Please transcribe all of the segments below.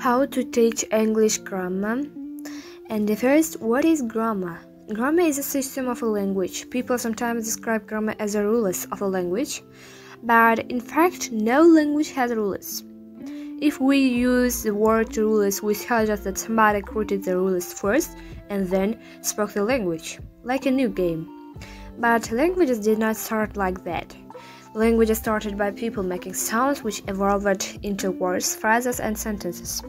how to teach English grammar. And the first, what is grammar? Grammar is a system of a language. People sometimes describe grammar as the rules of a language, but in fact, no language has rules. If we use the word rules, we tell us that somebody created the rules first and then spoke the language, like a new game. But languages did not start like that. Languages started by people making sounds which evolved into words, phrases, and sentences.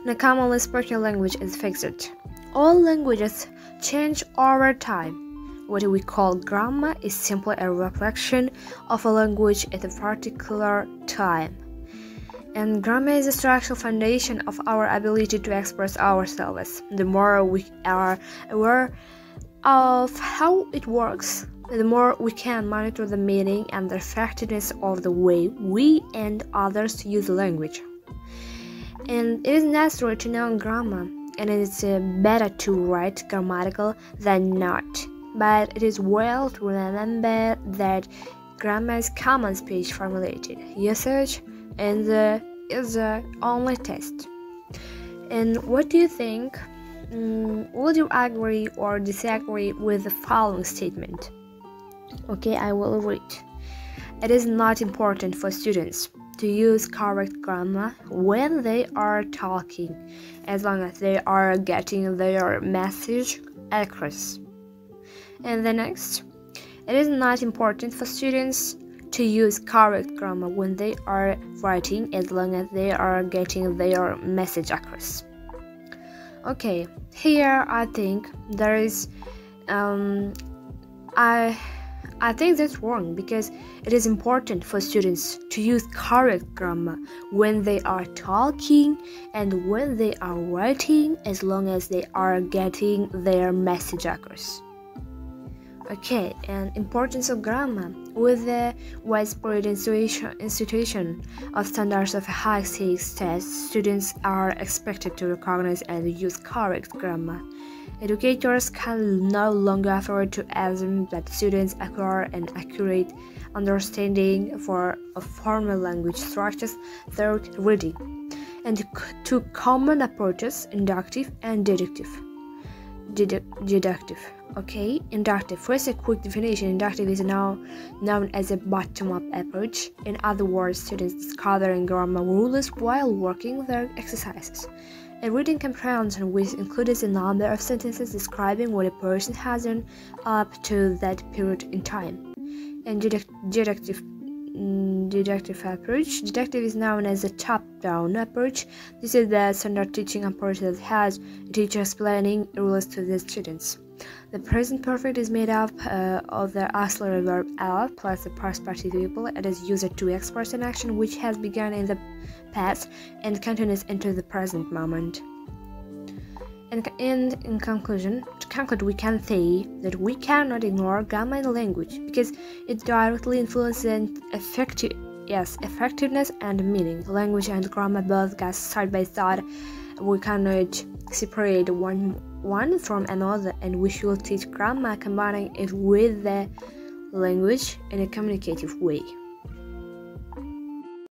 The commonly spoken language is fixed. All languages change over time. What we call grammar is simply a reflection of a language at a particular time. And grammar is the structural foundation of our ability to express ourselves. The more we are aware of how it works, the more we can monitor the meaning and the effectiveness of the way we and others use language. And it is necessary to know grammar, and it is better to write grammatical than not. But it is well to remember that grammar is common speech formulated usage and is the only test. And what do you think? Would you agree or disagree with the following statement? Okay, I will read. It is not important for students to use correct grammar when they are talking, as long as they are getting their message across. And the next, it is not important for students to use correct grammar when they are writing, as long as they are getting their message across. Okay, here I think there is I think that's wrong, because it is important for students to use correct grammar when they are talking and when they are writing, as long as they are getting their message across. Okay, and importance of grammar. With the widespread institution of standards of high stakes tests, students are expected to recognize and use correct grammar. Educators can no longer afford to assume that students acquire an accurate understanding of formal language structures through reading, and two common approaches, inductive and deductive. Okay, inductive. First, a quick definition. Inductive is now known as a bottom-up approach. In other words, students discovering grammar rules while working their exercises. A reading comprehension, which includes a number of sentences describing what a person has done up to that period in time. And deductive approach. Deductive is known as a top-down approach. This is the standard teaching approach that has a teacher explaining rules to the students. The present perfect is made up of the auxiliary verb "el" plus the past participle. It is used to express an action which has begun in the past and continues into the present moment. And in conclusion, we can say that we cannot ignore grammar in language, because it directly influences effectiveness and meaning. Language and grammar both go side by side. We cannot separate one from another, and we should teach grammar combining it with the language in a communicative way.